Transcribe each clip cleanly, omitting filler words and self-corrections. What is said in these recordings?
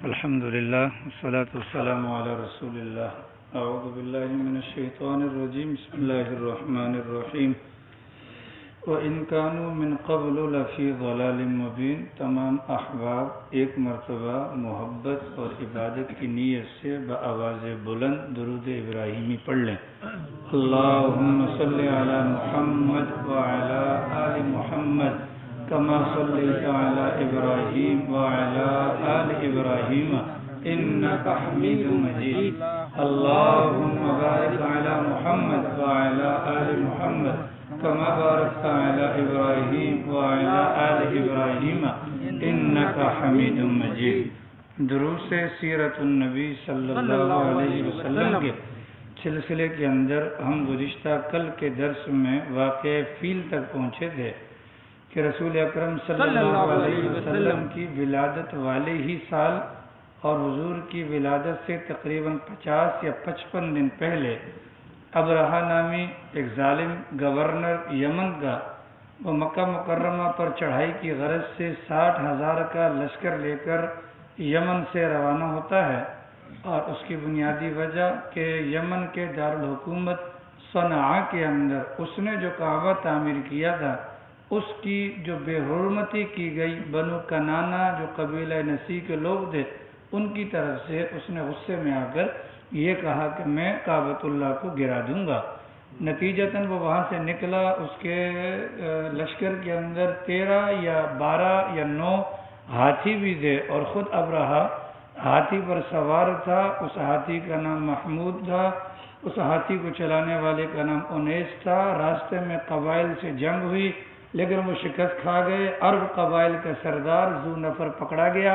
الحمد للہ والصلاة والسلام علی رسول اللہ اعوذ باللہ من الشیطان الرجیم بسم اللہ الرحمن الرحیم وَإِن كَانُوا مِن قَبْلُ لَفِي ضَلَالٍ مُبِينٍ تمام احباب ایک مرتبہ محبت اور عبادت کی نیت سے بآواز بلند درود ابراہیمی پڑھ لیں۔ اللہم صلی علی محمد وعلی آل محمد كما صليت على إبراهيم وعلى آل إبراهيم إنك حميد مجيد اللهم بارك على محمد وعلى آل محمد كما باركت على إبراهيم وعلى آل إبراهيم إنك حميد مجيد۔ دروس سیرت النبی صلی اللہ علیہ وسلم کے سلسلے کے اندر ہم گزشتہ کل کے درس میں واقع فیل تک پہنچے تھے کہ رسول اکرم صلی اللہ علیہ وسلم کی ولادت والے ہی سال اور حضور کی ولادت سے تقریباً 50 یا 55 دن پہلے ابرہہ نامی ایک ظالم گورنر یمن کا وہ مکہ مکرمہ پر چڑھائی کی غرض سے 60,000 کا لشکر لے کر یمن سے روانہ ہوتا ہے، اور اس کی بنیادی وجہ کہ یمن کے دارالحکومت صنعاء کے اندر اس نے جو کعبہ تعمیر کیا تھا اس کی جو بے حرمتی کی گئی، بنو کنانہ جو قبیلہ نسی کے لوگ تھے ان کی طرف سے اس نے غصے میں آ کر یہ کہا کہ میں کعبۃ اللہ کو گرا دوں گا۔ نتیجتاً وہ وہاں سے نکلا، اس کے لشکر کے اندر 13 یا 12 یا 9 ہاتھی بھی تھے، اور خود ابرہہ ہاتھی پر سوار تھا۔ اس ہاتھی کا نام محمود تھا، اس ہاتھی کو چلانے والے کا نام انیس تھا۔ راستے میں قبائل سے جنگ ہوئی لیکن وہ شکست کھا گئے۔ عرب قبائل کا سردار ذو نفر پکڑا گیا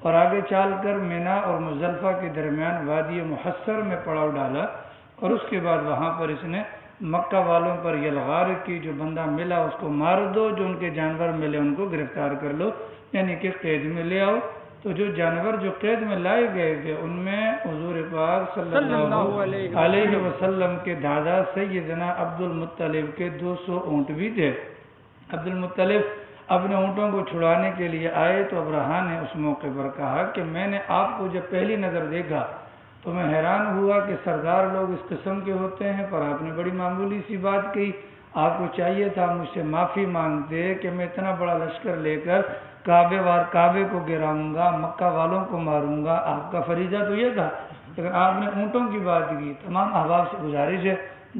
اور آگے چال کر مینا اور مزدلفہ کے درمیان وادی محصر میں پڑاؤ ڈالا، اور اس کے بعد وہاں پر اس نے مکہ والوں پر یلغار کی، جو بندہ ملا اس کو مار دو، جو ان کے جانور ملے ان کو گرفتار کر لو، یعنی کہ قید میں لے آؤ۔ تو جو جانور جو قید میں لائے گئے تھے ان میں حضور پاک صلی اللہ علیہ وسلم کے دادا سیدنا عبد المطلب کے 200 اونٹ بھی تھے۔ عبد المطلب اپنے اونٹوں کو چھڑانے کے لیے آئے تو ابرہہ نے اس موقع پر کہا کہ میں نے آپ کو جب پہلی نظر دیکھا تو میں حیران ہوا کہ سردار لوگ اس قسم کے ہوتے ہیں، پر آپ نے بڑی معمولی سی بات کہی۔ آپ کو چاہیے تھا مجھ سے معافی مانگتے کہ میں اتنا بڑا لشکر لے کر کعبے کو گراؤں گا، مکہ والوں کو ماروں گا، آپ کا فریضہ تو یہ تھا، لیکن آپ نے اونٹوں کی بات کی۔ تمام احباب سے گزارش ہے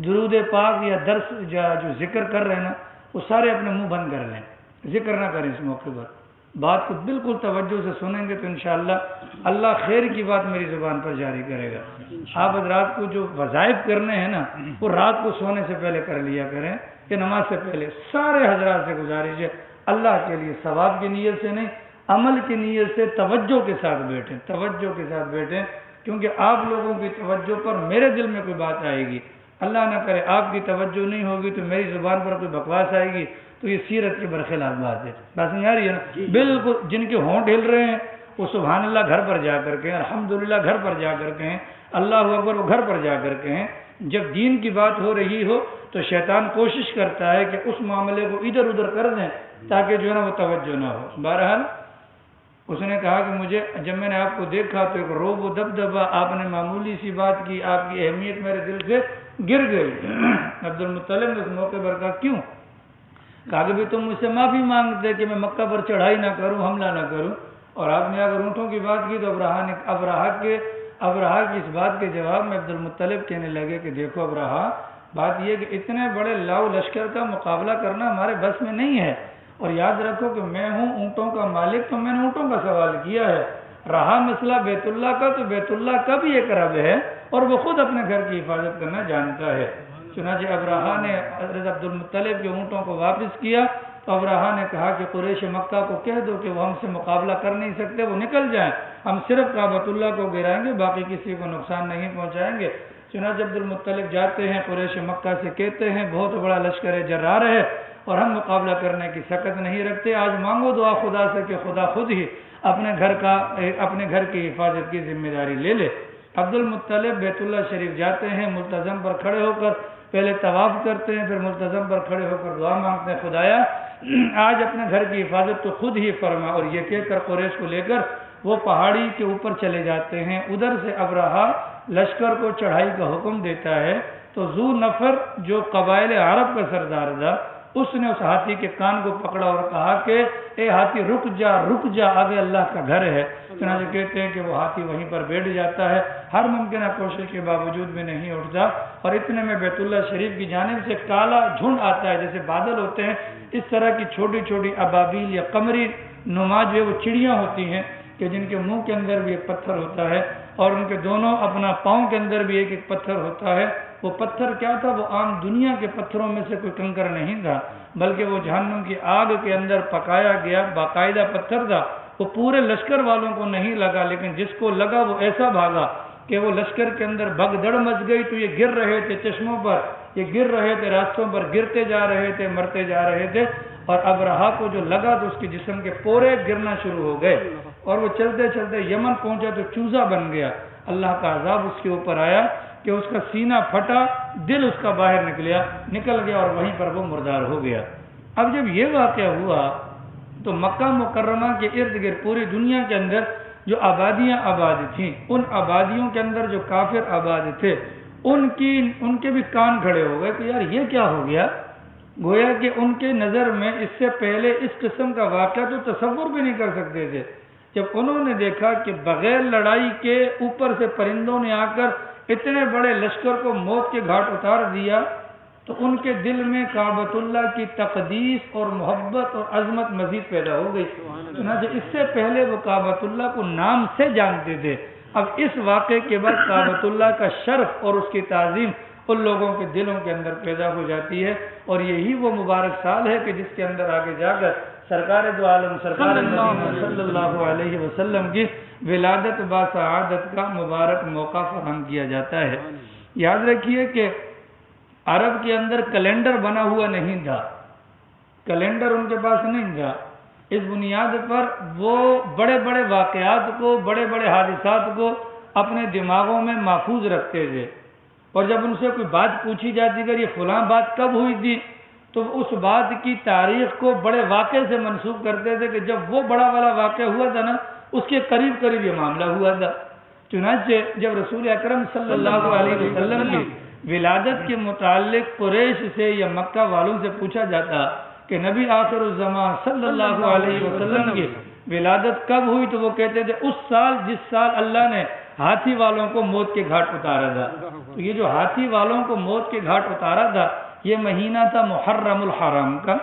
درود پاک یا درس جو ذکر کر رہے ہیں نا وہ سارے اپنے منہ بند کر لیں، ذکر نہ کریں اس موقع پر، بات کو بالکل توجہ سے سنیں گے تو انشاءاللہ اللہ خیر کی بات میری زبان پر جاری کرے گا۔ آپ حضرات کو جو وظائف کرنے ہیں نا وہ رات کو سونے سے پہلے کر لیا کریں کہ نماز سے پہلے۔ سارے حضرات سے گزارش ہے اللہ کے لیے ثواب کی نیت سے نہیں، عمل کی نیت سے توجہ کے ساتھ بیٹھیں، توجہ کے ساتھ بیٹھیں، کیونکہ آپ لوگوں کی توجہ پر میرے دل میں کوئی بات آئے گی، اللہ نہ کرے آپ کی توجہ نہیں ہوگی تو میری زبان پر کوئی بکواس آئے گی، تو یہ سیرت کے برخلاف بات ہے۔ بات سمجھ آ رہی ہے نا؟ بالکل جن کے ہونٹ ہل رہے ہیں وہ سبحان اللہ گھر پر جا کر کہیں، الحمدللہ گھر پر جا کر کہیں، اللہ اکبر وہ گھر پر جا کر کہیں۔ جب دین کی بات ہو رہی ہو تو شیطان کوشش کرتا ہے کہ اس معاملے کو ادھر ادھر کر دیں تاکہ جو ہے نا وہ توجہ نہ ہو۔ بہرحال اس نے کہا کہ مجھے جب میں نے آپ کو دیکھا تو ایک روب و دبدبا، آپ نے معمولی سی بات کی، آپ کی اہمیت میرے دل سے گر گئی۔ عبد المطلب نے اس موقع پر کہا کیوں؟ کہا کہ بھی تم مجھ سے معافی مانگتے کہ میں مکہ پر چڑھائی نہ کروں، حملہ نہ کروں، اور آپ نے اگر اونٹوں کی بات کی تو ابرہہ کی اس بات کے جواب میں عبد المطلب کہنے لگے کہ دیکھو ابرہہ، بات یہ کہ اتنے بڑے لاؤ لشکر کا مقابلہ کرنا ہمارے بس میں نہیں ہے، اور یاد رکھو کہ میں ہوں اونٹوں کا مالک، تو میں نے اونٹوں کا سوال کیا ہے۔ رہا مسئلہ بیت اللہ کا تو بیت اللہ کا بھی ایک رب ہے اور وہ خود اپنے گھر کی حفاظت کرنا جانتا ہے۔ چنانچہ ابرہہ نے حضرت عبد المطلب کے اونٹوں کو واپس کیا تو ابرہہ نے کہا کہ قریش مکہ کو کہہ دو کہ وہ ہم سے مقابلہ کر نہیں سکتے، وہ نکل جائیں، ہم صرف کعبۃ اللہ کو گرائیں گے، باقی کسی کو نقصان نہیں پہنچائیں گے۔ چنانچہ عبد المطلب جاتے ہیں، قریش مکہ سے کہتے ہیں بہت بڑا لشکر جرار ہے اور ہم مقابلہ کرنے کی سکت نہیں رکھتے، آج مانگو دعا خدا سے کہ خدا خود ہی اپنے گھر کی حفاظت کی ذمہ داری لے لے۔ عبد المطلب بیت اللہ شریف جاتے ہیں، ملتزم پر کھڑے ہو کر پہلے طواف کرتے ہیں، پھر ملتزم پر کھڑے ہو کر دعا مانگتے ہیں، خدایا آج اپنے گھر کی حفاظت تو خود ہی فرما، اور یہ کہہ کر قریش کو لے کر وہ پہاڑی کے اوپر چلے جاتے ہیں. ادھر سے ابرہا لشکر کو چڑھائی کا حکم دیتا ہے تو ذو نفر جو قبائل عرب کا سردار تھا اس نے اس ہاتھی کے کان کو پکڑا اور کہا کہ اے ہاتھی رک جا آگے اللہ کا گھر ہے. چنانچہ کہتے ہیں کہ وہ ہاتھی وہیں پر بیٹھ جاتا ہے، ہر ممکنہ کوشش کے باوجود بھی نہیں اٹھتا، اور اتنے میں بیت اللہ شریف کی جانب سے کالا جھنڈ آتا ہے، جیسے بادل ہوتے ہیں اس طرح کی چھوٹی چھوٹی ابابیل یا قمری نما جو ہے وہ چڑیاں ہوتی ہیں کہ جن کے منہ کے اندر بھی ایک پتھر ہوتا ہے اور ان کے دونوں اپنا پاؤں کے اندر بھی ایک ایک پتھر ہوتا ہے. وہ پتھر کیا تھا؟ وہ عام دنیا کے پتھروں میں سے کوئی کنکر نہیں تھا، بلکہ وہ جہنم کی آگ کے اندر پکایا گیا باقاعدہ پتھر تھا. وہ پورے لشکر والوں کو نہیں لگا، لیکن جس کو لگا وہ ایسا بھاگا کہ وہ لشکر کے اندر بھگدڑ مچ گئی. تو یہ گر رہے تھے چشموں پر، یہ گر رہے تھے راستوں پر، گرتے جا رہے تھے، مرتے جا رہے تھے. اور ابرہا کو جو لگا تو اس کے جسم کے پورے گرنا شروع ہو گئے اور وہ چلتے چلتے یمن پہنچا تو چوزا بن گیا. اللہ کا عذاب اس کے اوپر آیا کہ اس کا سینہ پھٹا، دل اس کا باہر نکل گیا اور وہیں پر وہ مردار ہو گیا. اب جب یہ واقعہ ہوا تو مکہ مکرمہ کے ارد گرد پوری دنیا کے اندر جو آبادیاں آباد تھیں، ان آبادیوں کے اندر جو کافر آباد تھے ان کے بھی کان کھڑے ہو گئے کہ یار یہ کیا ہو گیا. گویا کہ ان کے نظر میں اس سے پہلے اس قسم کا واقعہ تو تصور بھی نہیں کر سکتے تھے. جب انہوں نے دیکھا کہ بغیر لڑائی کے اوپر سے پرندوں نے آ کر اتنے بڑے لشکر کو موت کے گھاٹ اتار دیا تو ان کے دل میں کعبۃ اللہ کی تقدیس اور محبت اور عظمت مزید پیدا ہو گئی. چنانچہ اس سے پہلے وہ کعبۃ اللہ کو نام سے جانتے تھے، اب اس واقعے کے بعد کعبۃ اللہ کا شرف اور اس کی تعظیم ان لوگوں کے دلوں کے اندر پیدا ہو جاتی ہے. اور یہی وہ مبارک سال ہے کہ جس کے اندر آگے جا کر سرکار دو عالم سرکار مدینہ صلی اللہ علیہ وسلم کی ولادت باسعادت کا مبارک موقع فراہم کیا جاتا ہے. یاد رکھیے کہ عرب کے اندر کیلنڈر بنا ہوا نہیں تھا، کیلنڈر ان کے پاس نہیں تھا. اس بنیاد پر وہ بڑے بڑے واقعات کو، بڑے بڑے حادثات کو اپنے دماغوں میں محفوظ رکھتے تھے، اور جب ان سے کوئی بات پوچھی جاتی کہ یہ فلاں بات کب ہوئی تھی تو اس بات کی تاریخ کو بڑے واقعے سے منسوب کرتے تھے کہ جب وہ بڑا والا واقعہ ہوا تھا نا اس کے قریب قریب یہ معاملہ ہوا تھا. چنانچہ جب رسول اکرم صلی اللہ علیہ وسلم کی ولادت کے متعلق قریش سے یا مکہ والوں سے پوچھا جاتا کہ نبی آخر الزمان صلی اللہ علیہ وسلم کی ولادت کب ہوئی تو وہ کہتے تھے اس سال جس سال اللہ نے ہاتھی والوں کو موت کے گھاٹ اتارا تھا. تو یہ جو ہاتھی والوں کو موت کے گھاٹ اتارا تھا یہ مہینہ تھا محرم الحرام کا،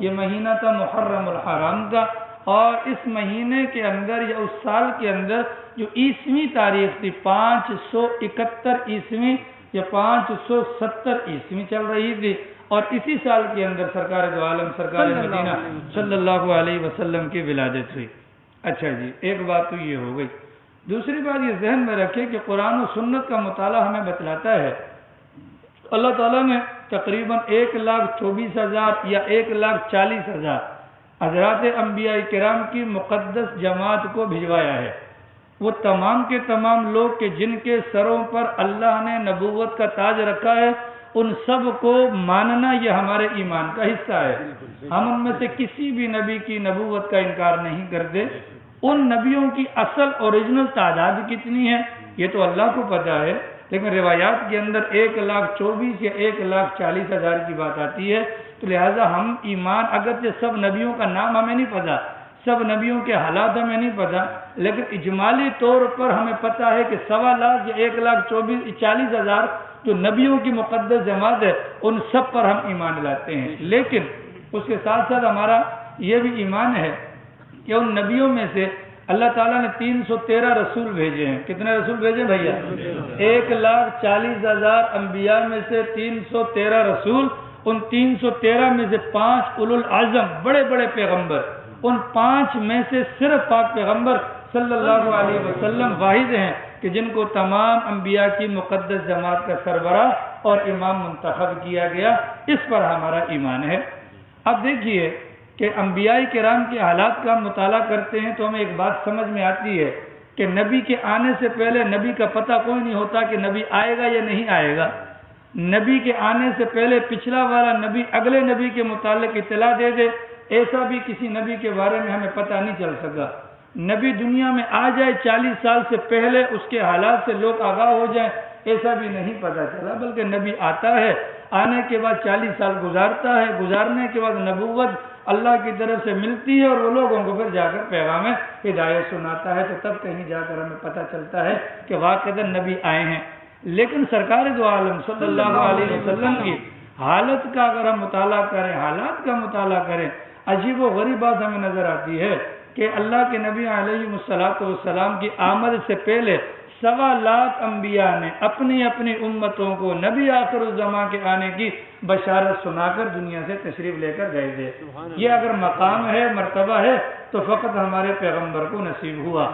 یہ مہینہ تھا محرم الحرام کا. اور اس مہینے کے اندر یا اس سال کے اندر جو عیسوی تاریخ تھی 571 عیسوی یا 570 عیسوی چل رہی تھی، اور اسی سال کے اندر سرکار دو عالم سرکار مدینہ صلی اللہ علیہ وسلم کی ولادت ہوئی. اچھا جی، ایک بات تو یہ ہو گئی. دوسری بات یہ ذہن میں رکھے کہ قرآن و سنت کا مطالعہ ہمیں بتلاتا ہے اللہ تعالیٰ نے تقریباً 1,24,000 یا 1,40,000 حضرات انبیاء کرام کی مقدس جماعت کو بھجوایا ہے. وہ تمام کے تمام لوگ کہ جن کے سروں پر اللہ نے نبوت کا تاج رکھا ہے، ان سب کو ماننا یہ ہمارے ایمان کا حصہ ہے. ہم ان میں سے کسی بھی نبی کی نبوت کا انکار نہیں کرتے. ان نبیوں کی اصل اوریجنل تعداد کتنی ہے یہ تو اللہ کو پتہ ہے، لیکن روایات کے اندر 1,24,000 یا 1,40,000 کی بات آتی ہے. تو لہٰذا ہم ایمان، اگرچہ سب نبیوں کا نام ہمیں نہیں پتہ، سب نبیوں کے حالات ہمیں نہیں پتہ، لیکن اجمالی طور پر ہمیں پتہ ہے کہ 1,25,000 یا 1,40,000 جو نبیوں کی مقدس جماعت ہے ان سب پر ہم ایمان لاتے ہیں. لیکن اس کے ساتھ ساتھ ہمارا یہ بھی ایمان ہے کہ ان نبیوں میں سے اللہ تعالیٰ نے 313 رسول بھیجے ہیں. کتنے رسول بھیجے بھیا؟ 1,40,000 انبیاء میں سے 313 رسول. ان 313 میں سے 5 اولو العزم بڑے بڑے پیغمبر، ان 5 میں سے صرف پاک پیغمبر صلی اللہ علیہ وسلم واحد ہیں کہ جن کو تمام انبیاء کی مقدس جماعت کا سربراہ اور امام منتخب کیا گیا. اس پر ہمارا ایمان ہے. اب دیکھیے کہ انبیاء کرام کے حالات کا مطالعہ کرتے ہیں تو ہمیں ایک بات سمجھ میں آتی ہے کہ نبی کے آنے سے پہلے نبی کا پتہ کوئی نہیں ہوتا کہ نبی آئے گا یا نہیں آئے گا. نبی کے آنے سے پہلے پچھلا والا نبی اگلے نبی کے متعلق اطلاع دے دے، ایسا بھی کسی نبی کے بارے میں ہمیں پتہ نہیں چل سکا. نبی دنیا میں آ جائے 40 سال سے پہلے اس کے حالات سے لوگ آگاہ ہو جائیں، ایسا بھی نہیں پتہ چلا، بلکہ نبی آتا ہے، آنے کے بعد 40 سال گزارتا ہے، گزارنے کے بعد نبوت اللہ کی طرف سے ملتی ہے اور وہ لوگوں کو پھر جا کر پیغام ہدایت سناتا ہے، تو تب کہیں جا کر ہمیں پتہ چلتا ہے کہ واقعتاً نبی آئے ہیں۔ لیکن سرکار دو عالم صلی اللہ علیہ وسلم کی حالت کا اگر ہم مطالعہ کریں، حالات کا مطالعہ کریں، عجیب و غریب بات ہمیں نظر آتی ہے کہ اللہ کے نبی علیہ السلام کی آمد سے پہلے 1.25 لاکھ انبیاء نے اپنی اپنی امتوں کو نبی آخر الزمان کے آنے کی بشارت سنا کر دنیا سے تشریف لے کر گئے تھے۔ یہ اگر مقام ہے، مرتبہ ہے، تو فقط ہمارے پیغمبر کو نصیب ہوا۔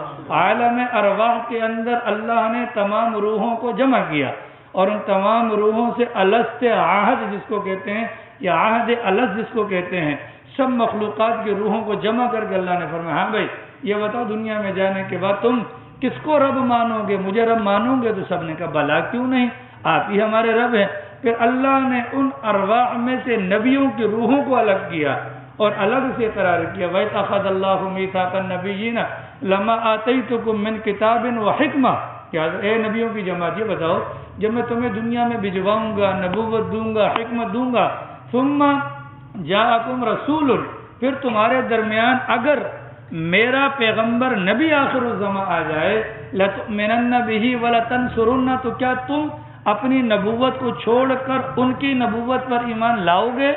عالم ارواح کے اندر اللہ نے تمام روحوں کو جمع کیا اور ان تمام روحوں سے الست عہد جس کو کہتے ہیں، یا عہد الست جس کو کہتے ہیں، سب مخلوقات کی روحوں کو جمع کر کے اللہ نے فرمایا ہاں بھائی یہ بتاؤ دنیا میں جانے کے بعد تم کس کو رب مانو گے؟ مجھے رب مانو گے؟ تو سب نے کہا بلا کیوں نہیں، آپ ہی ہمارے رب ہیں۔ پھر اللہ نے ان ارواح میں سے نبیوں کی روحوں کو الگ کیا اور الگ سے قرار کیا، وَإِذْ أَخَذَ اللَّهُ مِيثَاقَ النَّبِيِّينَ لَمَّا آتَيْتُكُم مِّن كِتَابٍ وَحِكْمَةٍ، کیا اے نبیوں کی جماعت یہ بتاؤ جب میں تمہیں دنیا میں بھجواؤں گا، نبوت دوں گا، حکمت دوں گا، ثُمَّ جَاءَكُمْ رَسُولٌ، پھر تمہارے درمیان اگر میرا پیغمبر نبی آخر الزمان آ جائے، لَتُؤْمِنَنَّ بِهِ وَلَتَنْصُرُنَّ، تو کیا تم اپنی نبوت کو چھوڑ کر ان کی نبوت پر ایمان لاؤ گے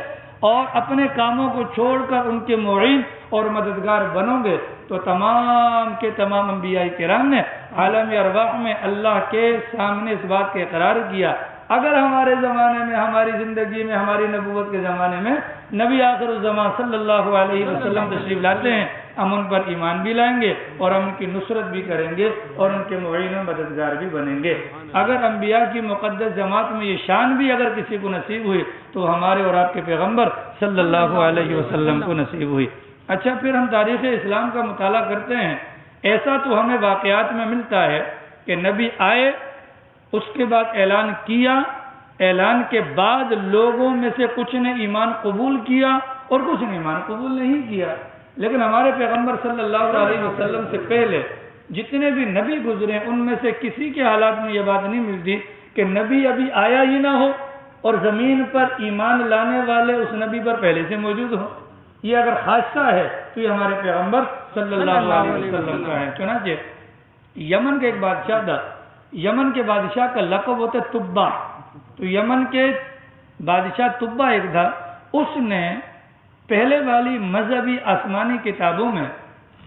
اور اپنے کاموں کو چھوڑ کر ان کے معین اور مددگار بنو گے؟ تو تمام کے تمام انبیاء کرام نے عالم ارواح میں اللہ کے سامنے اس بات کا اقرار کیا اگر ہمارے زمانے میں، ہماری زندگی میں، ہماری نبوت کے زمانے میں نبی آخر الزمان صلی اللہ علیہ وسلم تشریف لاتے ہیں، ہم ان پر ایمان بھی لائیں گے اور ہم ان کی نصرت بھی کریں گے اور ان کے معین و مددگار بھی بنیں گے۔ اگر انبیاء کی مقدس جماعت میں یہ شان بھی اگر کسی کو نصیب ہوئی تو ہمارے اور آپ کے پیغمبر صلی اللہ علیہ وسلم کو نصیب ہوئی۔ اچھا، پھر ہم تاریخ اسلام کا مطالعہ کرتے ہیں، ایسا تو ہمیں واقعات میں ملتا ہے کہ نبی آئے، اس کے بعد اعلان کیا، اعلان کے بعد لوگوں میں سے کچھ نے ایمان قبول کیا اور کچھ نے ایمان قبول نہیں کیا۔ لیکن ہمارے پیغمبر صلی اللہ علیہ وسلم سے پہلے جتنے بھی نبی گزرے ان میں سے کسی کے حالات میں یہ بات نہیں ملتی کہ نبی ابھی آیا ہی نہ ہو اور زمین پر ایمان لانے والے اس نبی پر پہلے سے موجود ہوں۔ یہ اگر خاصہ ہے تو یہ ہمارے پیغمبر صلی اللہ علیہ وسلم کا ہے۔ چنانچہ یمن کے ایک بادشاہ تھا، یمن کے بادشاہ کا لقب ہوتا ہے تبا، تو یمن کے بادشاہ تبا ایک تھا، اس نے پہلے والی مذہبی آسمانی کتابوں میں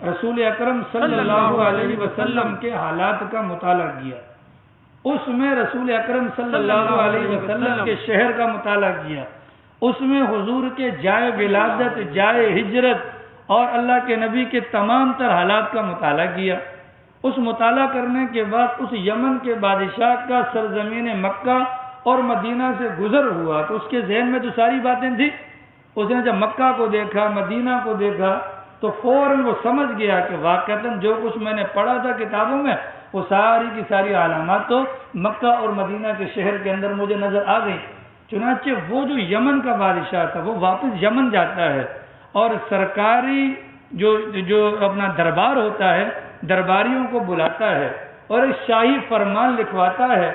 رسول اکرم صلی اللہ علیہ وسلم کے حالات کا مطالعہ کیا، اس میں رسول اکرم صلی اللہ علیہ وسلم کے شہر کا مطالعہ کیا، اس میں حضور کے جائے ولادت، جائے ہجرت اور اللہ کے نبی کے تمام تر حالات کا مطالعہ کیا۔ اس مطالعہ کرنے کے بعد اس یمن کے بادشاہ کا سرزمین مکہ اور مدینہ سے گزر ہوا تو اس کے ذہن میں تو ساری باتیں تھیں، اس نے جب مکہ کو دیکھا، مدینہ کو دیکھا تو فوراً وہ سمجھ گیا کہ واقعتاً جو کچھ میں نے پڑھا تھا کتابوں میں وہ ساری کی ساری علامات تو مکہ اور مدینہ کے شہر کے اندر مجھے نظر آ گئی۔ چنانچہ وہ جو یمن کا بادشاہ تھا وہ واپس یمن جاتا ہے اور سرکاری جو اپنا دربار ہوتا ہے درباریوں کو بلاتا ہے اور ایک شاہی فرمان لکھواتا ہے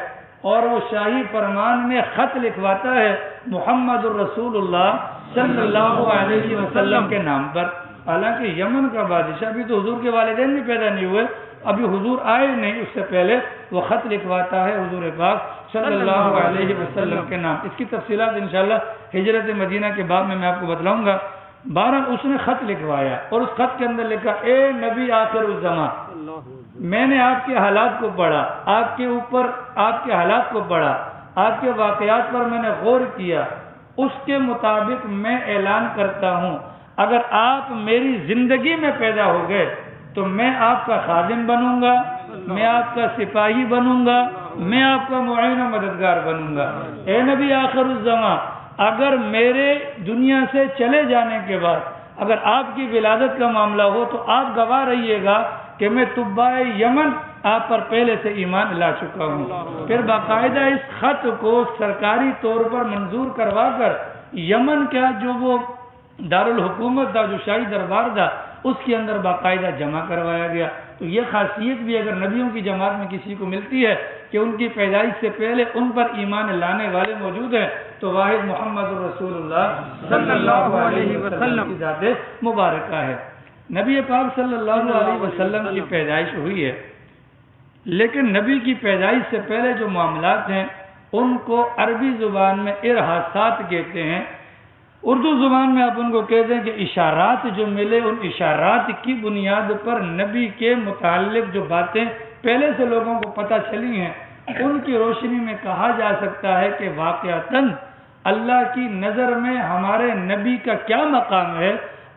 اور وہ شاہی فرمان میں خط لکھواتا ہے محمد الرسول اللہ صلی اللہ علیہ وسلم کے نام پر۔ حالانکہ یمن کا بادشاہ بھی تو حضور کے والدین بھی پیدا نہیں ہوئے، ابھی حضور آئے نہیں، اس سے پہلے وہ خط لکھواتا ہے حضور پاک صلی اللہ علیہ وسلم کے نام۔ اس کی تفصیلات انشاءاللہ ہجرت مدینہ کے باب میں آپ کو بتلاؤں گا۔ بہرحال اس نے خط لکھوایا اور اس خط کے اندر لکھا، اے نبی آخر الزمان، میں نے آپ کے حالات کو پڑھا، آپ کے اوپر آپ کے حالات کو پڑھا، آپ کے واقعات پر میں نے غور کیا، اس کے مطابق میں اعلان کرتا ہوں اگر آپ میری زندگی میں پیدا ہو گئے تو میں آپ کا خادم بنوں گا، میں آپ کا سپاہی بنوں گا، میں آپ کا معین و مددگار بنوں گا۔ اے نبی آخر الزمان، اگر میرے دنیا سے چلے جانے کے بعد اگر آپ کی ولادت کا معاملہ ہو تو آپ گواہ رہیے گا کہ میں طباء یمن آپ پر پہلے سے ایمان لا چکا ہوں۔ پھر باقاعدہ اس خط کو سرکاری طور پر منظور کروا کر یمن کا جو وہ دارالحکومت تھا، جو شاہی دربار تھا، اس کے اندر باقاعدہ جمع کروایا گیا۔ تو یہ خاصیت بھی اگر نبیوں کی جماعت میں کسی کو ملتی ہے کہ ان کی پیدائش سے پہلے ان پر ایمان لانے والے موجود ہیں، تو واحد محمد رسول اللہ صلی اللہ علیہ وسلم کی ذات مبارکہ ہے۔ نبی پاک صلی اللہ علیہ وسلم کی پیدائش ہوئی ہے، لیکن نبی کی پیدائش سے پہلے جو معاملات ہیں ان کو عربی زبان میں ارحاسات کہتے ہیں۔ اردو زبان میں آپ ان کو کہتے ہیں کہ اشارات جو ملے، ان اشارات کی بنیاد پر نبی کے متعلق جو باتیں پہلے سے لوگوں کو پتہ چلی ہیں، ان کی روشنی میں کہا جا سکتا ہے کہ واقعتاً اللہ کی نظر میں ہمارے نبی کا کیا مقام ہے۔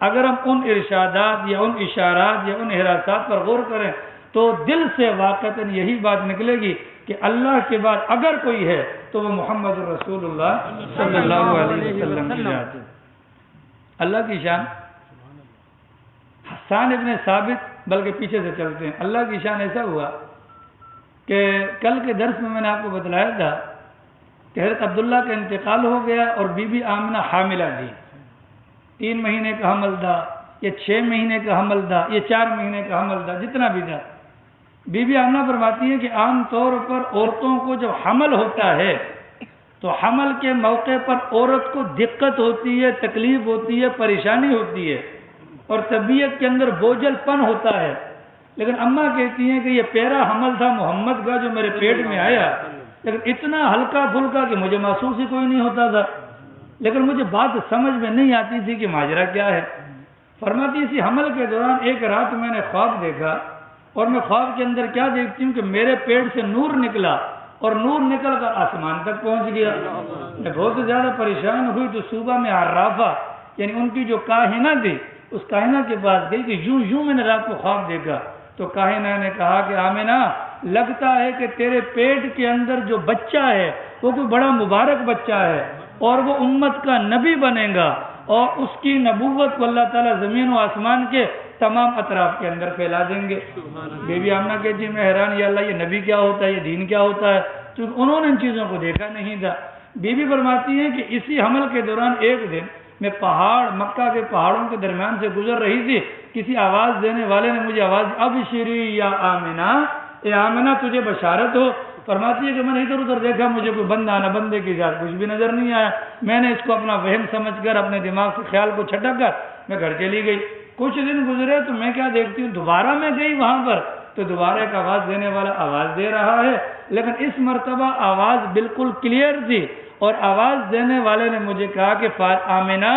اگر ہم ان ارشادات یا ان اشارات یا ان ارحاسات پر غور کریں تو دل سے واقعتاً یہی بات نکلے گی کہ اللہ کے بعد اگر کوئی ہے تو وہ محمد رسول اللہ صلی اللہ علیہ وسلم کی ذات ہے۔ اللہ کی شان، حسان ابن ثابت، بلکہ پیچھے سے چلتے ہیں، اللہ کی شان ایسا ہوا کہ کل کے درس میں میں نے آپ کو بتلایا تھا کہ حضرت عبداللہ کا انتقال ہو گیا اور بی بی آمنہ حاملہ تھی، 3 مہینے کا حمل تھا، یا 6 مہینے کا حمل تھا، یا 4 مہینے کا حمل تھا، جتنا بھی تھا۔ بی بی آمنہ فرماتی ہے کہ عام طور پر عورتوں کو جب حمل ہوتا ہے تو حمل کے موقع پر عورت کو دقت ہوتی ہے، تکلیف ہوتی ہے، پریشانی ہوتی ہے اور طبیعت کے اندر بوجھل پن ہوتا ہے، لیکن اماں کہتی ہیں کہ یہ پہلا حمل تھا محمد کا جو میرے پیٹ میں آیا، لیکن اتنا ہلکا پھلکا کہ مجھے محسوس ہی کوئی نہیں ہوتا تھا، لیکن مجھے بات سمجھ میں نہیں آتی تھی کہ ماجرا کیا ہے۔ فرماتی اسی حمل کے دوران ایک رات میں نے خواب دیکھا، اور میں خواب کے اندر کیا دیکھتی ہوں کہ میرے پیٹ سے نور نکلا اور نور نکل کر آسمان تک پہنچ گیا۔ میں بہت زیادہ پریشان ہوئی تو صوبہ میں عرافہ یعنی ان کی جو کاہنہ تھی، اس کاہنہ کے پاس گئی کہ یوں میں نے رات کو خواب دیکھا، تو کاہنہ نے کہا کہ آمنہ لگتا ہے کہ تیرے پیٹ کے اندر جو بچہ ہے وہ کوئی بڑا مبارک بچہ ہے اور وہ امت کا نبی بنے گا، اور اس کی نبوت کو اللہ تعالیٰ زمین و آسمان کے تمام اطراف کے اندر پھیلا دیں گے۔ بی بی آمنہ کہتی میں حیران، یا اللہ یہ نبی کیا ہوتا ہے، یہ دین کیا ہوتا ہے، کیونکہ انہوں نے ان چیزوں کو دیکھا نہیں تھا۔ بی بی فرماتی ہیں کہ اسی حمل کے دوران ایک دن میں مکہ کے پہاڑوں کے درمیان سے گزر رہی تھی، کسی آواز دینے والے نے مجھے آواز دی، ابشری یا آمنہ، اے آمنہ تجھے بشارت ہو۔ فرماتی ہے کہ میں نے ادھر ادھر دیکھا، مجھے کوئی بندہ نہ بندے کی ذات کچھ بھی نظر نہیں آیا، میں نے اس کو اپنا وہم سمجھ کر اپنے دماغ سے خیال کو چھٹک کر میں گھر چلی گئی۔ کچھ دن گزرے تو میں کیا دیکھتی ہوں، دوبارہ میں گئی وہاں پر تو دوبارہ ایک آواز دینے والا آواز دے رہا ہے، لیکن اس مرتبہ آواز بالکل کلیئر تھی، اور آواز دینے والے نے مجھے کہا کہ آمنہ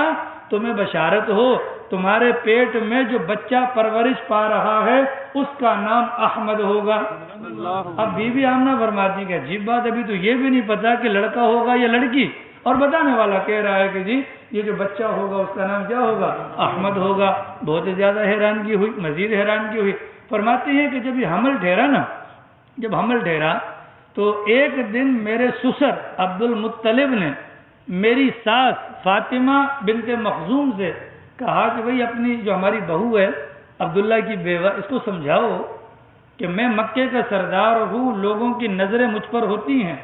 تمہیں بشارت ہو، تمہارے پیٹ میں جو بچہ پرورش پا رہا ہے اس کا نام احمد ہوگا۔ اب بی بی آمنہ فرماتی کہ عجیب بات، ابھی تو یہ بھی نہیں پتا کہ لڑکا ہوگا یا لڑکی، اور بتانے والا کہہ رہا ہے کہ جی یہ جو بچہ ہوگا اس کا نام کیا ہوگا، احمد ہوگا۔ بہت زیادہ حیرانگی ہوئی، مزید حیرانگی ہوئی۔ فرماتے ہیں کہ جب یہ حمل ٹھہرا نا، جب حمل ٹھہرا تو ایک دن میرے سسر عبد المطلب نے میری ساس فاطمہ بنت مخزوم سے کہا کہ بھئی اپنی جو ہماری بہو ہے عبداللہ کی بیوہ، اس کو سمجھاؤ کہ میں مکے کا سردار ہوں، لوگوں کی نظریں مجھ پر ہوتی ہیں،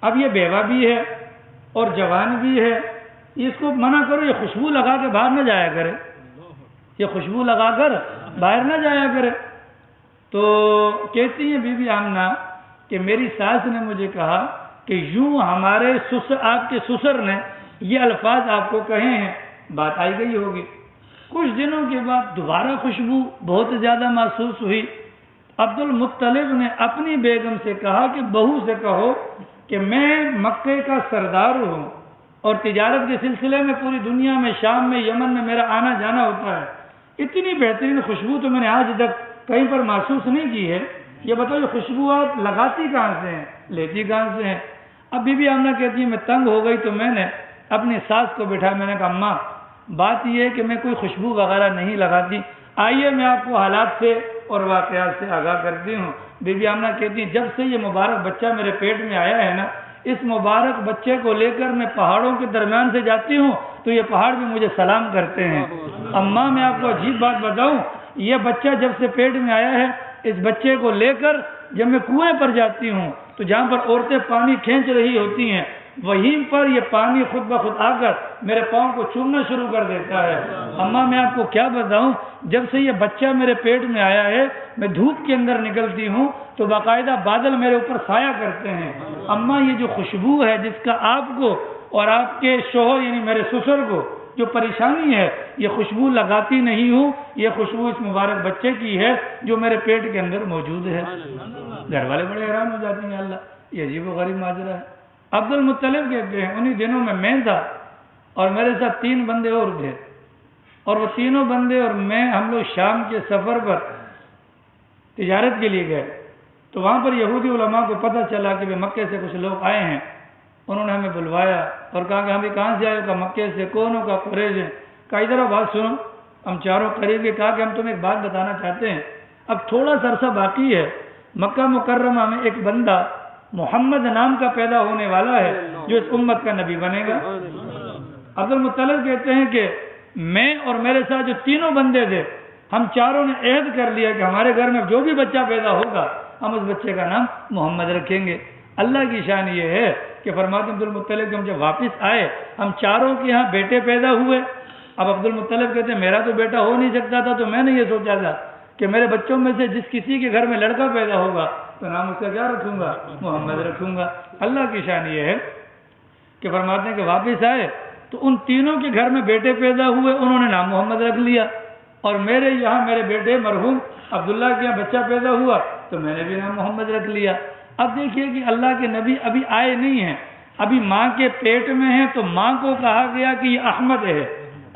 اب یہ بیوہ بھی ہے اور جوان بھی ہے، اس کو منع کرو، یہ خوشبو لگا کے باہر نہ جایا کرے، یہ خوشبو لگا کر باہر نہ جایا کرے۔ تو کہتی ہیں بی بی آمنہ کہ میری ساس نے مجھے کہا کہ یوں ہمارے آپ کے سسر نے یہ الفاظ آپ کو کہے ہیں، بات آئی گئی ہوگی۔ کچھ دنوں کے بعد دوبارہ خوشبو بہت زیادہ محسوس ہوئی۔ عبد المطلب نے اپنی بیگم سے کہا کہ بہو سے کہو کہ میں مکے کا سردار ہوں اور تجارت کے سلسلے میں پوری دنیا میں، شام میں، یمن میں میرا آنا جانا ہوتا ہے، اتنی بہترین خوشبو تو میں نے آج تک کہیں پر محسوس نہیں کی ہے، یہ بتاؤ یہ خوشبو آپ لگاتی کہاں سے ہیں، لیتی کہاں سے ہیں؟ اب بی بی آمنہ کہتی ہے میں تنگ ہو گئی تو میں نے اپنی ساس کو بٹھا، میں نے کہا اماں بات یہ ہے کہ میں کوئی خوشبو وغیرہ نہیں لگاتی، آئیے میں آپ کو حالات سے اور واقعات سے آگاہ کرتی ہوں۔ بی بی آمنہ کہتی ہیں جب سے یہ مبارک بچہ میرے پیٹ میں آیا ہے نا، اس مبارک بچے کو لے کر میں پہاڑوں کے درمیان سے جاتی ہوں تو یہ پہاڑ بھی مجھے سلام کرتے ہیں۔ اماں میں آپ کو عجیب بات بتاؤں، یہ بچہ جب سے پیٹ میں آیا ہے، اس بچے کو لے کر جب میں کنویں پر جاتی ہوں تو جہاں پر عورتیں پانی کھینچ رہی ہوتی ہیں وہیں پر یہ پانی خود بخود آ کر میرے پاؤں کو چومنا شروع کر دیتا ہے۔ اماں میں آپ کو کیا بتاؤں، جب سے یہ بچہ میرے پیٹ میں آیا ہے میں دھوپ کے اندر نکلتی ہوں تو باقاعدہ بادل میرے اوپر سایہ کرتے ہیں۔ اماں یہ جو خوشبو ہے جس کا آپ کو اور آپ کے شوہر یعنی میرے سسر کو جو پریشانی ہے، یہ خوشبو لگاتی نہیں ہوں، یہ خوشبو اس مبارک بچے کی ہے جو میرے پیٹ کے اندر موجود ہے۔ گھر والے بڑے حیران ہو جاتے ہیں، اللہ یہ عجیب و غریب ماجرا ہے۔ عبد المطلب کہتے ہیں انہی دنوں میں تھا اور میرے ساتھ 3 بندے اور تھے، اور وہ تینوں بندے اور میں ہم لوگ شام کے سفر پر تجارت کے لیے گئے، تو وہاں پر یہودی علماء کو پتہ چلا کہ مکے سے کچھ لوگ آئے ہیں۔ انہوں نے ہمیں بلوایا اور کہا کہ ہم کہاں سے آئے؟ کہا مکے سے۔ کونوں کا؟ قریش ہے۔ کہا ادھر بات سنو، ہم چاروں قریب کے کہا کہ ہم تمہیں ایک بات بتانا چاہتے ہیں، اب تھوڑا سا عرصہ باقی ہے، مکہ مکرمہ میں ایک بندہ محمد نام کا پیدا ہونے والا ہے جو اس امت کا نبی بنے گا۔ عبد المطلب کہتے ہیں کہ میں اور میرے ساتھ جو تینوں بندے تھے ہم چاروں نے عہد کر لیا کہ ہمارے گھر میں جو بھی بچہ پیدا ہوگا ہم اس بچے کا نام محمد رکھیں گے۔ اللہ کی شان یہ ہے کہ فرماتے عبد المطلب کہ ہم جب واپس آئے ہم چاروں کے ہاں بیٹے پیدا ہوئے۔ اب عبد المطلب کہتے ہیں میرا تو بیٹا ہو نہیں سکتا تھا، تو میں نے یہ سوچا تھا کہ میرے بچوں میں سے جس کسی کے گھر میں لڑکا پیدا ہوگا تو نام اس کا کیا رکھوں گا؟ محمد رکھوں گا۔ اللہ کی شان یہ ہے کہ فرماتے ہیں کہ واپس آئے تو ان تینوں کے گھر میں بیٹے پیدا ہوئے، انہوں نے نام محمد رکھ لیا، اور میرے یہاں میرے بیٹے مرحوم عبداللہ کے یہاں بچہ پیدا ہوا تو میں نے بھی نام محمد رکھ لیا۔ اب دیکھیے کہ اللہ کے نبی ابھی آئے نہیں ہیں، ابھی ماں کے پیٹ میں ہیں تو ماں کو کہا گیا کہ یہ احمد ہے،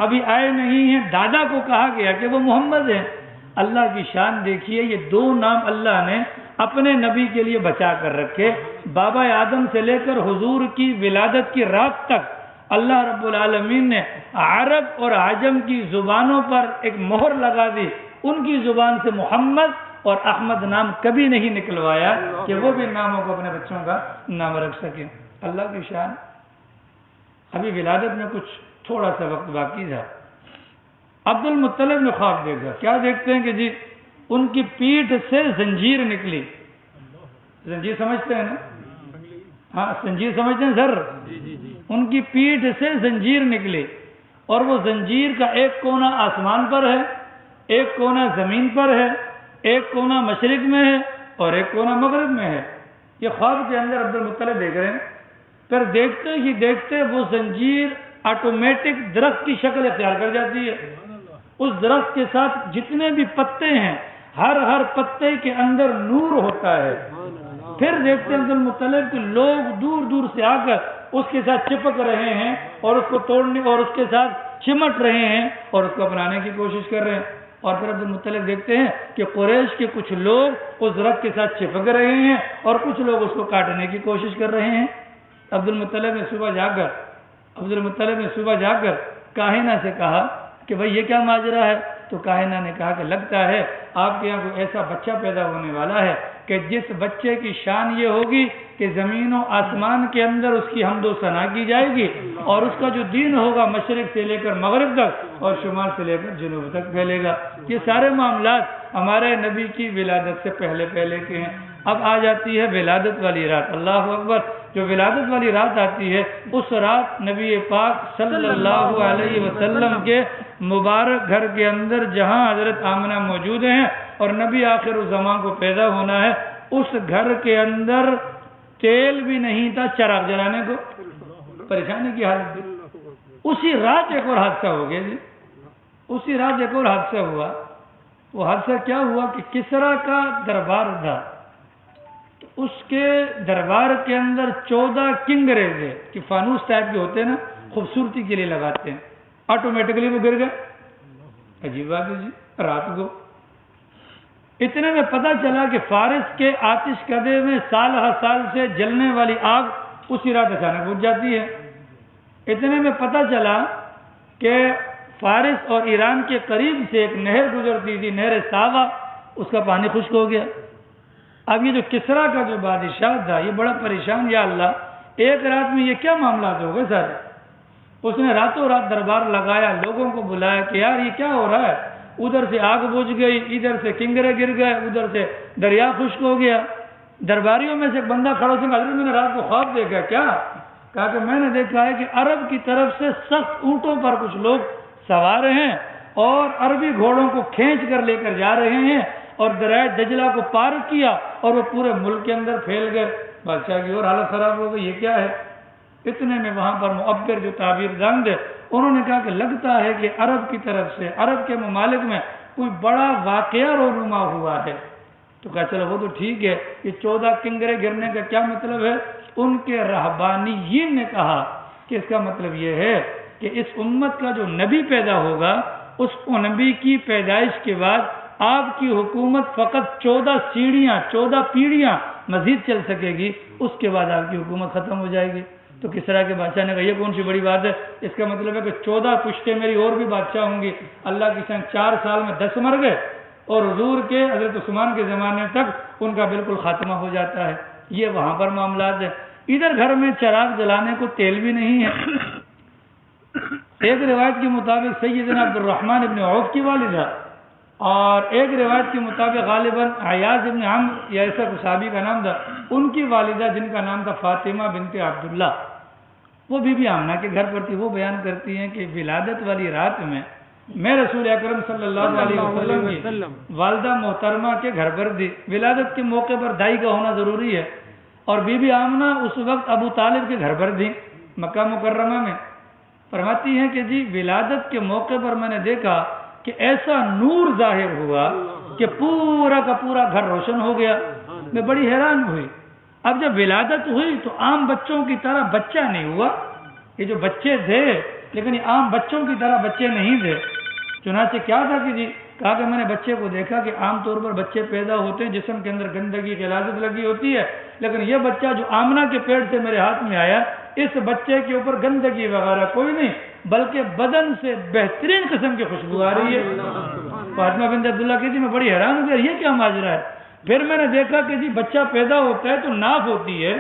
ابھی آئے نہیں ہیں، دادا کو کہا گیا کہ وہ محمد ہے۔ اللہ کی شان دیکھیے، یہ 2 نام اللہ نے اپنے نبی کے لیے بچا کر رکھے۔ بابا آدم سے لے کر حضور کی ولادت کی رات تک اللہ رب العالمین نے عرب اور عجم کی زبانوں پر ایک مہر لگا دی، ان کی زبان سے محمد اور احمد نام کبھی نہیں نکلوایا کہ وہ بھی ناموں کو اپنے بچوں کا نام رکھ سکیں۔ اللہ کی شان۔ ابھی ولادت میں کچھ تھوڑا سا وقت باقی تھا، عبد المطلب نے خواب دیکھا۔ کیا دیکھتے ہیں کہ جی ان کی پیٹھ سے زنجیر نکلی۔ زنجیر سمجھتے ہیں نا؟ ہاں زنجیر سمجھتے ہیں سر؟ ان کی پیٹھ سے زنجیر نکلی، اور وہ زنجیر کا ایک کونا آسمان پر ہے، ایک کونا زمین پر ہے، ایک کونا مشرق میں ہے اور ایک کونا مغرب میں ہے۔ یہ خواب کے اندر عبد المطلب دیکھ رہے ہیں۔ پھر دیکھتے ہی دیکھتے وہ زنجیر آٹومیٹک درخت کی شکل اختیار کر جاتی ہے۔ اس درخت کے ساتھ جتنے بھی پتے ہیں ہر پتے کے اندر نور ہوتا ہے۔ پھر دیکھتے ہیں عبد المطلب کہ لوگ دور دور سے آ کر اس کے ساتھ چپک رہے ہیں اور اس کو توڑنے اور اس کے ساتھ چمٹ رہے ہیں اور اس کو اپنانے کی کوشش کر رہے ہیں۔ اور پھر عبد المطلب دیکھتے ہیں کہ قریش کے کچھ لوگ اس درخت کے ساتھ چپک رہے ہیں اور کچھ لوگ اس کو کاٹنے کی کوشش کر رہے ہیں۔ عبد المطلب نے صبح جا کر کاہنہ سے کہا کہ بھئی یہ کیا ماجرا ہے؟ تو کاہنہ نے کہا کہ لگتا ہے آپ کے یہاں کوئی ایسا بچہ پیدا ہونے والا ہے کہ جس بچے کی شان یہ ہوگی کہ زمین و آسمان کے اندر اس کی حمد و ثنا کی جائے گی، اور اس کا جو دین ہوگا مشرق سے لے کر مغرب تک اور شمال سے لے کر جنوب تک پھیلے گا۔ یہ سارے معاملات ہمارے نبی کی ولادت سے پہلے کے ہیں۔ اب آ جاتی ہے ولادت والی رات۔ اللہ اکبر۔ جو ولادت والی رات آتی ہے اس رات نبی پاک صلی اللہ علیہ وسلم کے مبارک گھر کے اندر جہاں حضرت آمنہ موجود ہیں اور نبی آخر الزمان کو پیدا ہونا ہے، اس گھر کے اندر تیل بھی نہیں تھا چراغ جلانے کو، پریشانی کی حالت تھی۔ اسی رات ایک اور حادثہ ہو گیا جی، اسی رات ایک اور حادثہ ہوا۔ وہ حادثہ کیا ہوا کہ کسریٰ کا دربار تھا، اس کے دربار کے اندر 14 کنگرے تھے کہ فانوس ٹائپ کے ہوتے ہیں نا، خوبصورتی کے لیے لگاتے ہیں، آٹومیٹکلی وہ گر گئے۔ عجیب بات ہے جی، رات کو اتنے میں پتہ چلا کہ فارس کے آتش کدے میں سال ہر سال سے جلنے والی آگ اسی رات اچانک بجھ جاتی ہے۔ اتنے میں پتہ چلا کہ فارس اور ایران کے قریب سے ایک نہر گزرتی تھی، نہر ساوا، اس کا پانی خشک ہو گیا۔ اب یہ جو کسریٰ کا جو بادشاہ تھا یہ بڑا پریشان، یا اللہ ایک رات میں یہ کیا معاملات ہو گئے سارے۔ اس نے راتوں رات دربار لگایا، لوگوں کو بلایا کہ یار یہ کیا ہو رہا ہے، ادھر سے آگ بجھ گئی، ادھر سے کنگرے گر گئے، ادھر سے دریا خشک ہو گیا۔ درباریوں میں سے ایک بندہ کھڑا سے حضرت میں نے رات کو خواب دیکھا۔ کیا؟ کہا کہ میں نے دیکھا ہے کہ عرب کی طرف سے سخت اونٹوں پر کچھ لوگ سوار ہیں اور عربی گھوڑوں کو کھینچ کر لے کر جا رہے ہیں اور دریائے دجلہ کو پار کیا اور وہ پورے ملک کے اندر پھیل گئے۔ بادشاہ کی اور حالت خراب ہو گئی، یہ کیا ہے؟ اتنے میں وہاں پر معبر جو تعبیر دان دے انہوں نے کہا کہ لگتا ہے کہ عرب کی طرف سے عرب کے ممالک میں کوئی بڑا واقعہ رونما ہوا ہے۔ تو کہا چلو وہ تو ٹھیک ہے، یہ 14 کنگرے گرنے کا کیا مطلب ہے؟ ان کے رہبانیین نے کہا کہ اس کا مطلب یہ ہے کہ اس امت کا جو نبی پیدا ہوگا اس نبی کی پیدائش کے بعد آپ کی حکومت فقط 14 سیڑھیاں 14 پیڑھیاں مزید چل سکے گی، اس کے بعد آپ کی حکومت ختم ہو جائے گی۔ تو کسرا کے بادشاہ نے کہا یہ کون سی بڑی بات ہے؟ اس کا مطلب ہے کہ 14 پشتیں میری اور بھی بادشاہ ہوں گی۔ اللہ کی شان 4 سال میں 10 مر گئے اور حضور کے حضرت عثمان کے زمانے تک ان کا بالکل خاتمہ ہو جاتا ہے۔ یہ وہاں پر معاملات ہے۔ ادھر گھر میں چراغ جلانے کو تیل بھی نہیں ہے۔ ایک روایت کے مطابق سیدنا عبد الرحمن ابن عوف کی والدہ اور ایک روایت کے مطابق غالباً عیاض ابن عمرو یا ایسا کوئی صحابی کا نام تھا، ان کی والدہ جن کا نام تھا فاطمہ بنت عبداللہ، وہ بی بی آمنہ کے گھر پر تھی۔ وہ بیان کرتی ہیں کہ ولادت والی رات میں رسول اکرم صلی اللہ علیہ وسلم کی والدہ محترمہ کے گھر پر تھی۔ ولادت کے موقع پر دائی کا ہونا ضروری ہے، اور بی بی آمنہ اس وقت ابو طالب کے گھر پر تھی مکہ مکرمہ میں۔ فرماتی ہیں کہ جی ولادت کے موقع پر میں نے دیکھا کہ ایسا نور ظاہر ہوا کہ پورا کا پورا گھر روشن ہو گیا۔ میں بڑی حیران ہوئی۔ اب جب ولادت ہوئی تو عام بچوں کی طرح بچہ نہیں ہوا، یہ جو بچے تھے لیکن یہ عام بچوں کی طرح بچے نہیں تھے۔ چنانچہ کیا تھا کہ جی کہا کہ میں نے بچے کو دیکھا کہ عام طور پر بچے پیدا ہوتے ہیں جسم کے اندر گندگی غلاظت لگی ہوتی ہے، لیکن یہ بچہ جو آمنہ کے پیٹ سے میرے ہاتھ میں آیا، اس بچے کے اوپر گندگی وغیرہ کوئی نہیں، بلکہ بدن سے بہترین قسم کی خوشبو آ رہی ہے۔ فاطمہ بنت عبداللہ کہتی میں بڑی حیران ہو گیا، یہ کیا ماجرا ہے؟ پھر میں نے دیکھا کہ جی بچہ پیدا ہوتا ہے تو ناف ہوتی ہے،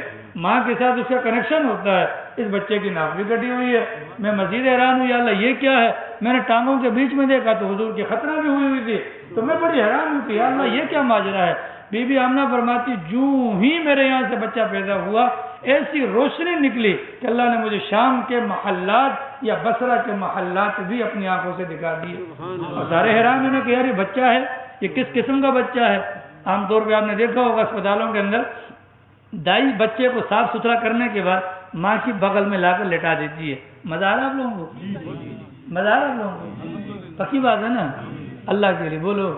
ماں کے ساتھ اس کا کنیکشن ہوتا ہے، اس بچے کی ناف بھی کٹی ہوئی ہے۔ میں مزید حیران ہوں، یا اللہ یہ کیا ہے؟ میں نے ٹانگوں کے بیچ میں دیکھا تو حضور کی ختنہ بھی ہوئی تھی، تو میں بڑی حیران ہوں کہ یا اللہ یہ کیا ماجرا ہے؟ بی بی آمنہ فرماتی جو ہی میرے یہاں سے بچہ پیدا ہوا ایسی روشنی نکلی کہ اللہ نے مجھے شام کے محلات یا بصرہ کے محلات بھی اپنی آنکھوں سے دکھا دیے، اور سارے حیران ہونے کہ یار یہ بچہ ہے، یہ کس قسم کا بچہ ہے؟ عام طور پہ آپ نے دیکھا ہوگا اسپتالوں کے اندر دائی بچے کو صاف ستھرا کرنے کے بعد ماں کی بغل میں لا کر لٹا دیتی ہے۔ مزہ آ رہا آپ لوگوں کو؟ مزہ آ رہا آپ لوگوں کو؟ پکی بات ہے نا؟ اللہ کے لیے بولو،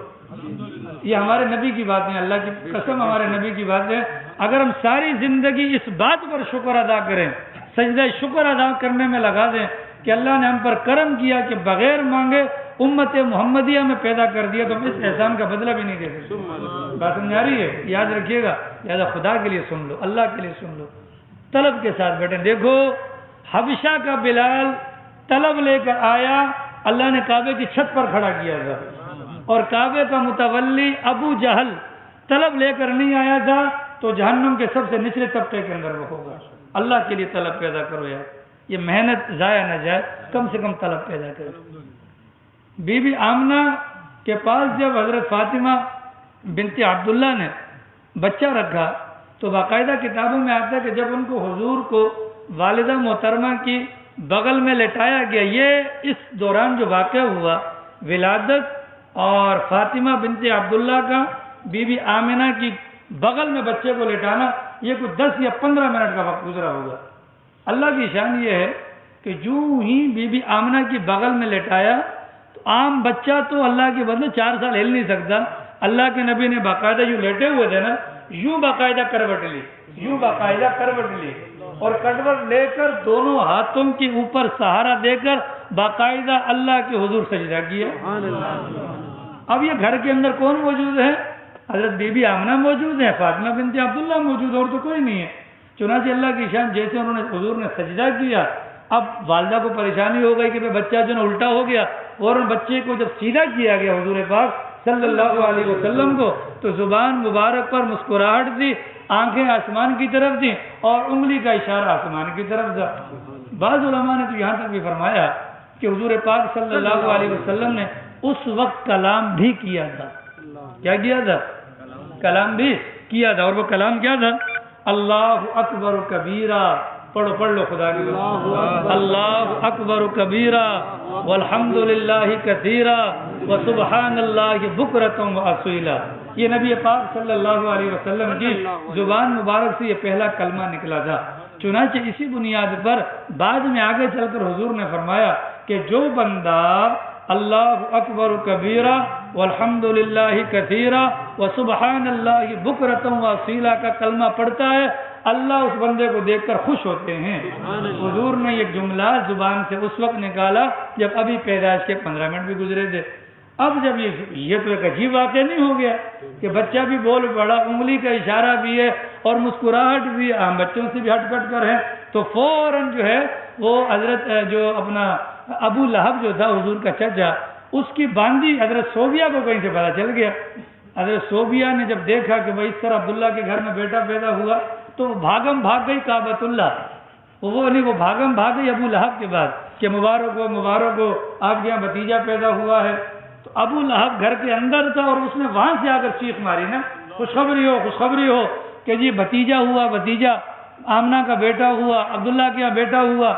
یہ ہمارے نبی کی بات ہے، اللہ کی قسم ہمارے نبی کی بات ہے۔ اگر ہم ساری زندگی اس بات پر شکر ادا کریں، سجدہ شکر ادا کرنے میں لگا دیں کہ اللہ نے ہم پر کرم کیا کہ بغیر مانگے امت محمدیہ میں پیدا کر دیا، تو ہم اس احسان کا بدلہ بھی نہیں دے سکتے۔ بات سمجھ آ رہی ہے؟ یاد رکھیے گا، لہٰذا خدا کے لیے سن لو، اللہ کے لیے سن لو، طلب کے ساتھ بیٹھے۔ دیکھو حبشہ کا بلال طلب لے کر آیا، اللہ نے کعبے کی چھت پر کھڑا کیا تھا، اور کعبے کا متولی ابو جہل طلب لے کر نہیں آیا تھا، تو جہنم کے سب سے نچلے طبقے کے اندر وہ ہوگا۔ اللہ کے لیے طلب پیدا کرو یار، یہ محنت ضائع نہ جائے، کم سے کم طلب پیدا کرو۔ بی بی آمنہ کے پاس جب حضرت فاطمہ بنت عبداللہ نے بچہ رکھا تو باقاعدہ کتابوں میں آتا ہے کہ جب ان کو حضور کو والدہ محترمہ کی بغل میں لٹایا گیا، یہ اس دوران جو واقعہ ہوا ولادت اور فاطمہ بنت عبداللہ کا بی بی آمنہ کی بغل میں بچے کو لٹانا، یہ کوئی 10 یا 15 منٹ کا وقت گزرا ہوگا۔ اللہ کی شان یہ ہے کہ جو ہی بی بی آمنہ کی بغل میں لٹایا تو عام بچہ تو اللہ کے بدلے 4 سال ہل نہیں سکتا، اللہ کے نبی نے باقاعدہ یوں لیٹے ہوئے تھے نا، یوں باقاعدہ کروٹ لی، یوں باقاعدہ کروٹ لی، اور کروٹ لے کر دونوں ہاتھوں کے اوپر سہارا دے کر باقاعدہ اللہ کے حضور سجدہ کیا۔ اب یہ گھر کے اندر کون موجود ہے؟ حضرت بی بی آمنہ موجود ہے، فاطمہ بنت عبداللہ موجود، اور تو کوئی نہیں ہے۔ چنانچہ اللہ کی شان جیسے انہوں نے حضور نے سجدہ کیا، اب والدہ کو پریشانی ہو گئی کہ بچہ جو نا الٹا ہو گیا، اور بچے کو جب سیدھا کیا گیا حضور پاک صلی اللہ علیہ وسلم کو، تو زبان مبارک پر مسکراہٹ تھی، آنکھیں آسمان کی طرف تھیں، اور انگلی کا اشارہ آسمان کی طرف تھا۔ بعض علماء نے تو یہاں تک بھی فرمایا کہ حضور پاک صلی اللہ علیہ وسلم نے اس وقت کلام بھی کیا تھا۔ کیا کیا تھا؟ کلام بھی کیا تھا، اور وہ کلام کیا تھا؟ اللہ اکبر کبیرہ، پڑھ لو خدا کی اللہ اکبر کبیرہ والحمدللہ کثیرہ وسبحان اللہ بکرۃ واصیلا. یہ نبی پاک صلی اللہ علیہ وسلم کی زبان مبارک سے یہ پہلا کلمہ نکلا تھا. چنانچہ اسی بنیاد پر بعد میں آگے چل کر حضور نے فرمایا کہ جو بندہ اللہ اکبر کبیرہ والحمدللہ کثیرہ وسبحان اللہ بکرۃ واصیلا کا کلمہ پڑھتا ہے اللہ اس بندے کو دیکھ کر خوش ہوتے ہیں. حضور نے یہ جملہ زبان سے اس وقت نکالا جب ابھی پیدائش کے 15 منٹ بھی گزرے تھے. اب جب یہ تو ایک عجیب واقعہ نہیں ہو گیا کہ بچہ بھی بول پڑا, انگلی کا اشارہ بھی ہے اور مسکراہٹ بھی عام بچوں سے بھی ہٹ کٹ کر ہے, تو فوراً جو ہے وہ حضرت جو اپنا ابو لہب جو تھا حضور کا چچا, اس کی باندھی حضرت صوبیہ کو کہیں سے پتا چل گیا. حضرت صوبیہ نے جب دیکھا کہ بھائی اس طرح عبداللہ کے گھر میں بیٹا پیدا ہوا تو بھاگم بھاگ گئی کعبۃ اللہ. وہ بھاگم بھاگ گئی ابو لہب کے بعد کہ مبارک ہو آپ کے یہاں بھتیجا پیدا ہوا ہے. تو ابو لہب گھر کے اندر تھا اور اس نے وہاں سے آ کر چیخ ماری نا, خوشخبری ہو کہ جی بھتیجا ہوا, آمنہ کا بیٹا ہوا, عبداللہ کے یہاں بیٹا ہوا.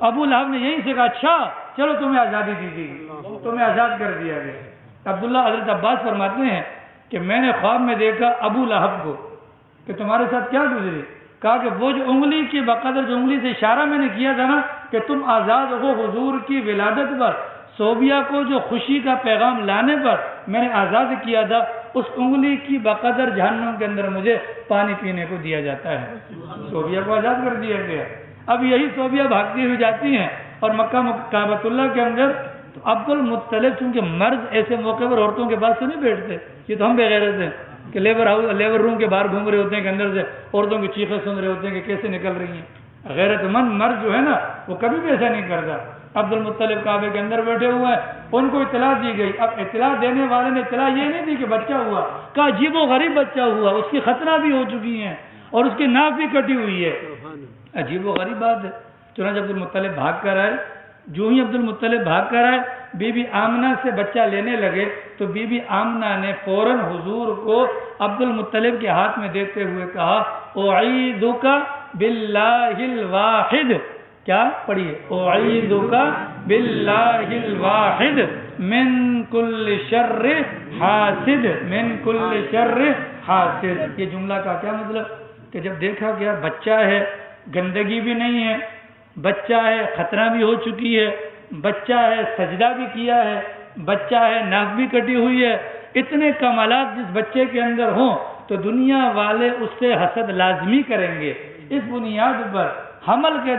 ابو لہب نے یہیں سے کہا اچھا چلو تمہیں آزادی دی گئی, تمہیں آزاد کر دیا گیا. عبداللہ حضرت عباس فرماتے ہیں کہ میں نے خواب میں دیکھا ابو لہب کو کہ تمہارے ساتھ کیا گزری. کہا کہ وہ جو انگلی کی بقدر جو انگلی سے اشارہ میں نے کیا تھا نا کہ تم آزاد ہو حضور کی ولادت پر, صوبیہ کو جو خوشی کا پیغام لانے پر میں نے آزاد کیا تھا, اس انگلی کی بقدر جہنم کے اندر مجھے پانی پینے کو دیا جاتا ہے. صوبیہ کو آزاد کر دیا گیا. اب یہی صوبیہ بھاگتی ہوئی جاتی ہیں اور مکہ کعبۃ اللہ کے اندر. تو عبد المطلب چونکہ مرد ایسے موقع پر عورتوں کے پاس سے نہیں بیٹھتے, یہ تو ہم بغیرت ہیں کہ لیبر روم کے باہر گھوم رہے ہوتے ہیں کہ اندر سے عورتوں کی چیخیں سن رہے ہوتے ہیں کہ کیسے نکل رہی ہیں. غیرت مند مرد جو ہے نا وہ کبھی بھی ایسا نہیں کرتا. عبد المطلب کعبے کے اندر بیٹھے ہوئے ہیں, ان کو اطلاع دی گئی. اب اطلاع دینے والے نے اطلاع یہ نہیں دی کہ بچہ ہوا, کہا عجیب و غریب بچہ ہوا, اس کی ختنہ بھی ہو چکی ہیں اور اس کی ناف بھی کٹی ہوئی ہے. عجیب و غریب بات ہے. چنانچہ عبد المطلب بھاگ کر آئے. جو ہی عبد المطلب بھاگ کر آئے بی بی آمنہ سے بچہ لینے لگے تو بی بی آمنہ نے فوراً حضور کو عبد المطلب کے ہاتھ میں دیتے ہوئے کہا اعیذک باللہ الواحد. کیا پڑھیے, اعیذک باللہ الواحد من کل شر حاسد, من کل شر حاسد. یہ جملہ کا کیا مطلب کہ جب دیکھا گیا بچہ ہے, گندگی بھی نہیں ہے, بچہ ہے خطرہ بھی ہو چکی ہے, بچہ ہے سجدہ بھی کیا ہے, بچہ ہے ناک بھی کٹی ہوئی ہے, اتنے کمالات جس بچے کے اندر ہوں تو دنیا والے اس سے حسد لازمی کریں گے. اس بنیاد پر حمل کے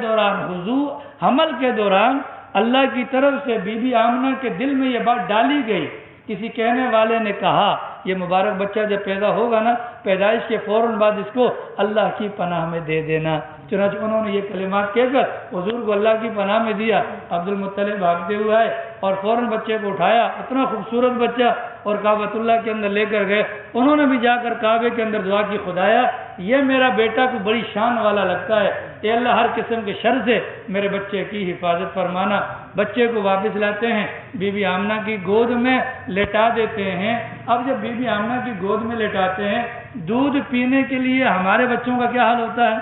دوران اللہ کی طرف سے بی بی آمنہ کے دل میں یہ بات ڈالی گئی. کسی کہنے والے نے کہا یہ مبارک بچہ جب پیدا ہوگا نا پیدائش کے فوراً بعد اس کو اللہ کی پناہ میں دے دینا. چنانچہ انہوں نے یہ کلمات کہہ کر حضور کو اللہ کی پناہ میں دیا. عبد المطلب بھاگتے ہوئے آئے اور فوراً بچے کو اٹھایا, اتنا خوبصورت بچہ, اور کعبۃ اللہ کے اندر لے کر گئے. انہوں نے بھی جا کر کعبے کے اندر دعا کی, خدایا یہ میرا بیٹا کو بڑی شان والا لگتا ہے, اے اللہ ہر قسم کے شر سے میرے بچے کی حفاظت فرمانا. بچے کو واپس لاتے ہیں, بی بی آمنہ کی گود میں لٹا دیتے ہیں. اب جب بی بی آمنہ کی گود میں لٹاتے ہیں, دودھ پینے کے لیے ہمارے بچوں کا کیا حال ہوتا ہے,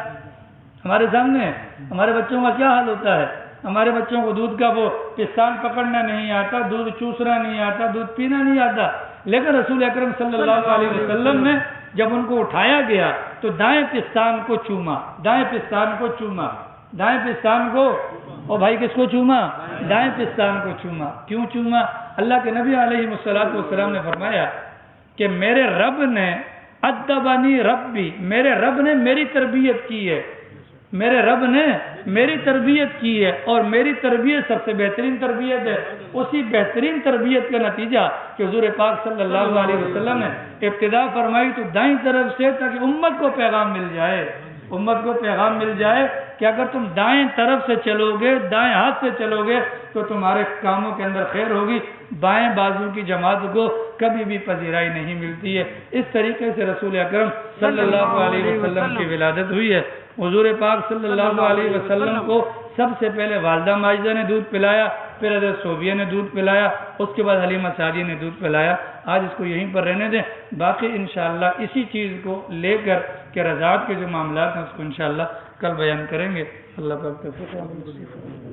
ہمارے سامنے ہمارے بچوں کا کیا حال ہوتا ہے. ہمارے بچوں کو دودھ کا وہ پستان پکڑنا نہیں آتا, دودھ چوسنا نہیں آتا, دودھ پینا نہیں آتا. لیکن رسول اکرم صلی اللہ علیہ وسلم نے جب ان کو اٹھایا گیا تو دائیں پستان کو چوما, دائیں پستان کو چوما, دائیں پستان کو, اور بھائی کس کو چوما, دائیں پستان کو چوما. کیوں چوما؟ اللہ کے نبی علیہ الصلوۃ والسلام نے فرمایا کہ میرے رب نے ادبنی ربی, میرے رب نے میری تربیت کی ہے, میرے رب نے میری تربیت کی ہے, اور میری تربیت سب سے بہترین تربیت ہے. اسی بہترین تربیت کا نتیجہ کہ حضور پاک صلی اللہ علیہ وسلم نے ابتدا فرمائی تو دائیں طرف سے, تاکہ امت کو پیغام مل جائے, امت کو پیغام مل جائے کہ اگر تم دائیں طرف سے چلو گے, دائیں ہاتھ سے چلو گے تو تمہارے کاموں کے اندر خیر ہوگی. بائیں بازو کی جماعت کو کبھی بھی پذیرائی نہیں ملتی ہے. اس طریقے سے رسول اکرم صلی اللہ علیہ وسلم کی ولادت ہوئی ہے. حضور پاک صلی اللہ علیہ وسلم کو سب سے پہلے والدہ ماجدہ نے دودھ پلایا, پھر حضرت صوبیہ نے دودھ پلایا, اس کے بعد حلیمہ سعدیہ نے دودھ پلایا. آج اس کو یہیں پر رہنے دیں, باقی انشاءاللہ اسی چیز کو لے کر کہ رضاعت کے جو معاملات ہیں اس کو انشاءاللہ کل بیان کریں گے. اللہ پاک توفیق عطا فرمائے.